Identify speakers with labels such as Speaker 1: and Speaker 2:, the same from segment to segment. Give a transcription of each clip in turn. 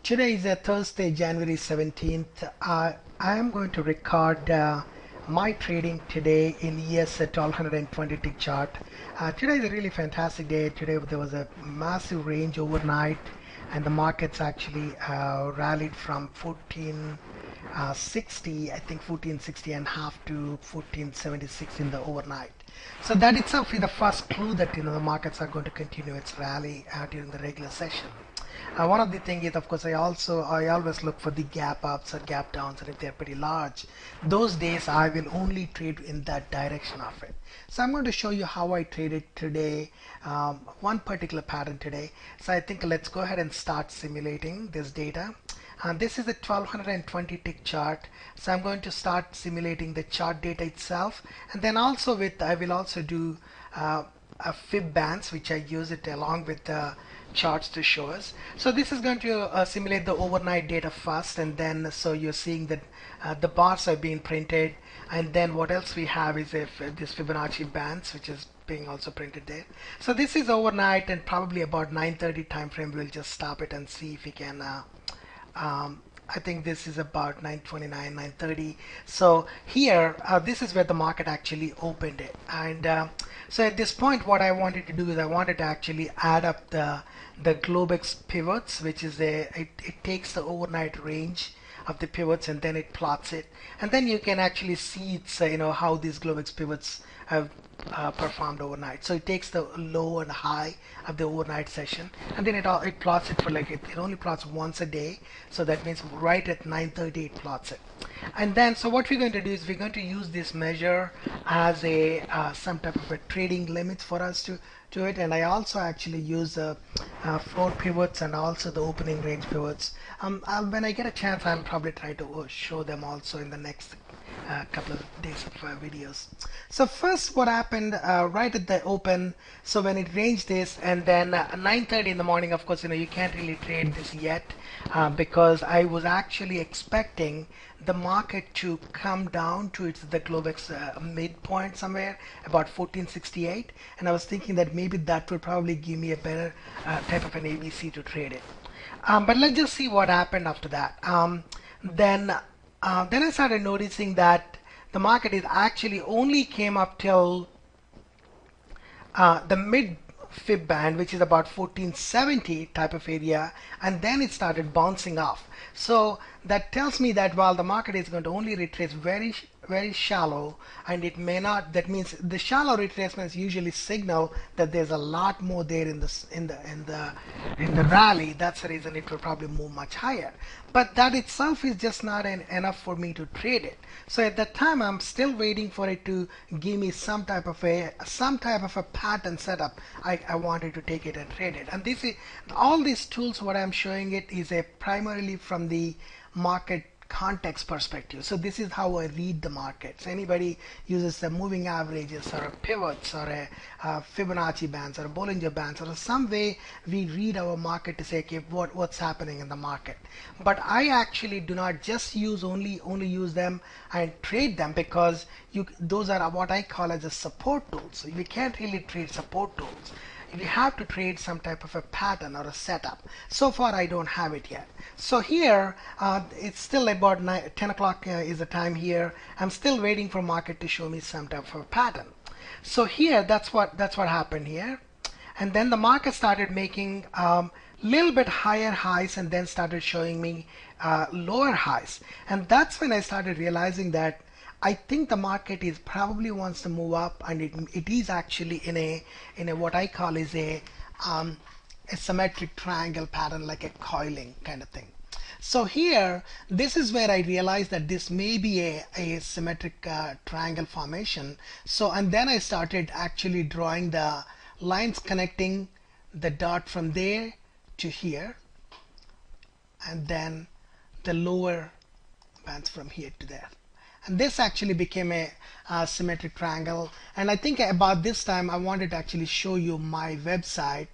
Speaker 1: Today is a Thursday, January 17th. I am going to record my trading today in ES at 1220 tick chart. Today is a really fantastic day. Today there was a massive range overnight, and the markets actually rallied from 1460, I think 1460 and half to 1476 in the overnight. So that itself is the first clue that the markets are going to continue its rally during the regular session. One of the things is, of course, I always look for the gap ups or gap downs, and if they're pretty large, those days I will only trade in that direction of it. So I'm going to show you how I traded today, one particular pattern today. So I think let's go ahead and start simulating this data. This is a 1220 tick chart, so I'm going to start simulating the chart data itself, and then also I will also do a fib bands, which I use it along with the charts to show us. So this is going to simulate the overnight data first, and then so you're seeing that the bars are being printed, and then what else we have is this Fibonacci bands, which is being also printed there. So this is overnight, and probably about 9:30 time frame we'll just stop it and see if we can I think this is about 9:29, 9:30. So here, this is where the market actually opened it. And so at this point, what I wanted to do is I wanted to actually add up the Globex pivots, which is it takes the overnight range of the pivots and then it plots it, and then you can actually see it's how these Globex pivots have performed overnight. So it takes the low and high of the overnight session, and then it plots it for it only plots once a day. So that means right at 9:30 it plots it. And then so what we're going to do is we're going to use this measure as a some type of a trading limits for us to it. And I also actually use floor pivots and also the opening range pivots. When I get a chance, I'll probably try to show them also in the next couple of days of videos. So first, what happened right at the open, so when it ranged this, and then 9:30 in the morning, of course you can't really trade this yet because I was actually expecting the market to come down to the Globex midpoint somewhere about 1468, and I was thinking that maybe that would probably give me a better type of an ABC to trade it. But let's just see what happened after that. Then I started noticing that the market is actually only came up till the mid fib band, which is about 1470 type of area, and then it started bouncing off. So that tells me that while the market is going to only retrace very shallow, and it may not, that means the shallow retracements usually signal that there's a lot more there in the rally. That's the reason it will probably move much higher. But that itself is just not enough for me to trade it. So at that time, I'm still waiting for it to give me some type of a pattern setup. I wanted to take it and trade it. And this is all these tools. What I'm showing it is primarily from the market context perspective. So this is how I read the markets. Anybody uses the moving averages or pivots or a Fibonacci bands or a Bollinger bands or some way we read our market to say, okay, what's happening in the market. But I actually do not just only use them and trade them, because those are what I call as a support tools. So we can't really trade support tools. You have to trade some type of a pattern or a setup. So far I don't have it yet. So here it's still about 10 o'clock is the time here. I'm still waiting for market to show me some type of a pattern. So here that's what happened here, and then the market started making little bit higher highs and then started showing me lower highs, and that's when I started realizing that I think the market is probably wants to move up, and it is actually in a what I call is a symmetric triangle pattern, like a coiling kind of thing. So here, this is where I realized that this may be a symmetric triangle formation. So, and then I started actually drawing the lines connecting the dot from there to here, and then the lower bands from here to there. And this actually became a symmetric triangle. And I think about this time I wanted to actually show you my website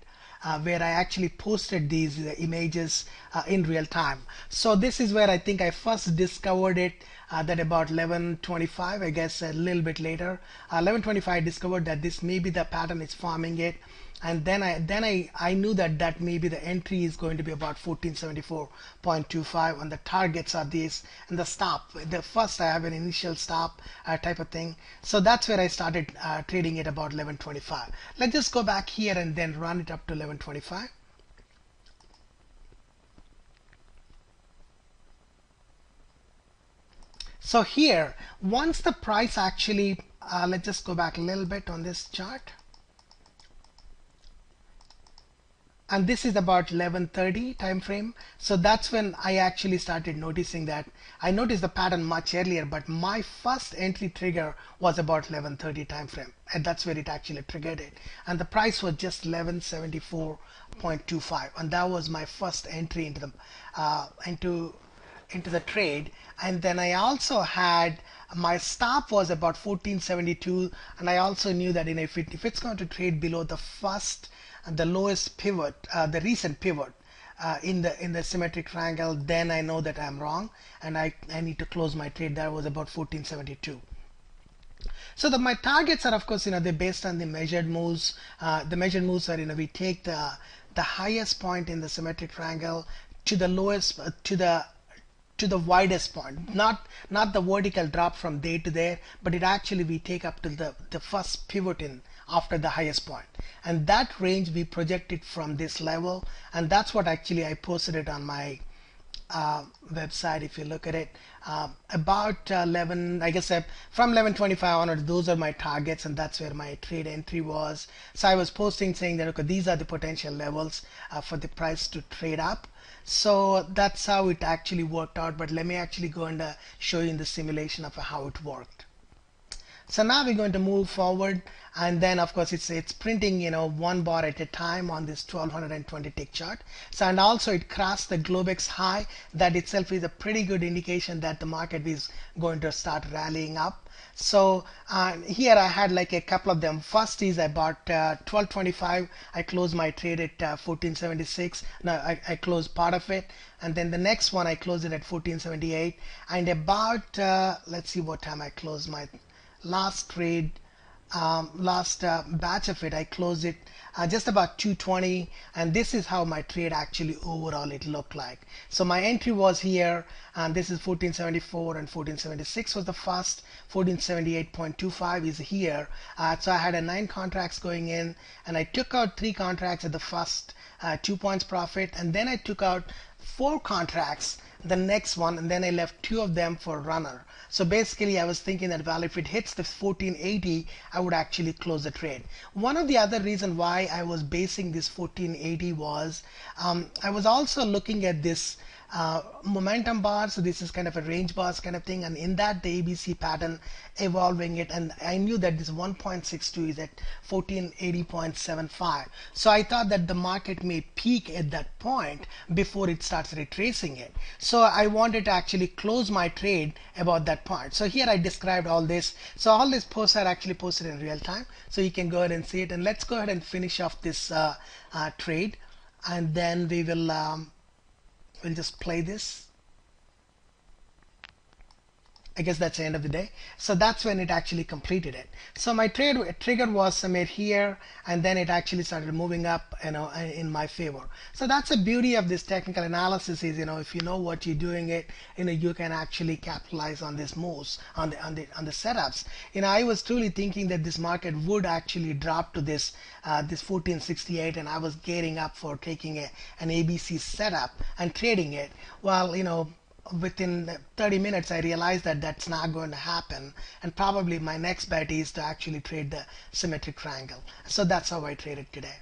Speaker 1: where I actually posted these images in real time. So this is where I think I first discovered it that about 11:25, I guess a little bit later, 11:25, I discovered that this maybe the pattern is forming it. And then I knew that maybe the entry is going to be about 1474.25, and the targets are these, and the stop, the first I have an initial stop type of thing. So that's where I started trading it about 11:25. Let's just go back here and then run it up to 11:25. So here, once the price actually, let's just go back a little bit on this chart. And this is about 11:30 time frame. So that's when I actually started noticing that. I noticed the pattern much earlier, but my first entry trigger was about 11:30 time frame, and that's where it actually triggered it. And the price was just 1174.25, and that was my first entry into the into the trade. And then I also had my stop was about 1472, and I also knew that if it's going to trade below the first and the lowest pivot, the recent pivot in the symmetric triangle, then I know that I'm wrong, and I need to close my trade. That was about 1472. So my targets are, of course, they're based on the measured moves. The measured moves are, we take the highest point in the symmetric triangle to the lowest, to the widest point, not the vertical drop from there to there, but it actually we take up to the first pivot in after the highest point, and that range we projected from this level, and that's what actually I posted it on my website. If you look at it, about 11, I guess from 11:25 onward, those are my targets, and that's where my trade entry was. So I was posting saying that, okay, these are the potential levels for the price to trade up. So that's how it actually worked out. But let me actually go and show you in the simulation of how it worked. So now we're going to move forward, and then of course it's printing one bar at a time on this 1220 tick chart. So, and also it crossed the Globex high. That itself is a pretty good indication that the market is going to start rallying up. So here I had like a couple of them. First is I bought 1225. I closed my trade at 1476. Now I closed part of it, and then the next one I closed it at 1478. And about let's see what time I closed my last trade, last batch of it. I closed it just about 220, and this is how my trade actually overall it looked like. So my entry was here, and this is 1474, and 1476 was the first. 1478.25 is here. So I had 9 contracts going in, and I took out 3 contracts at the first 2 points profit, and then I took out 4 contracts the next one, and then I left 2 of them for runner. So basically I was thinking that, well, if it hits the 1480, I would actually close the trade. One of the other reason why I was basing this 1480 was I was also looking at this momentum bar. So this is kind of a range bars kind of thing, and in that the ABC pattern evolving it, and I knew that this 1.62 is at 1480.75. So I thought that the market may peak at that point before it starts retracing it. So I wanted to actually close my trade about that point. So here I described all this. So all these posts are actually posted in real time, so you can go ahead and see it. And let's go ahead and finish off this trade, and then we will we'll just play this. I guess that's the end of the day. So that's when it actually completed it. So my trade trigger was made here, and then it actually started moving up, in my favor. So that's the beauty of this technical analysis is, if you know what you're doing it, you can actually capitalize on these moves, on the setups. I was truly thinking that this market would actually drop to this 1468, and I was gearing up for taking an ABC setup and trading it. Well, within 30 minutes I realized that that's not going to happen, and probably my next bet is to actually trade the symmetric triangle. So that's how I traded today.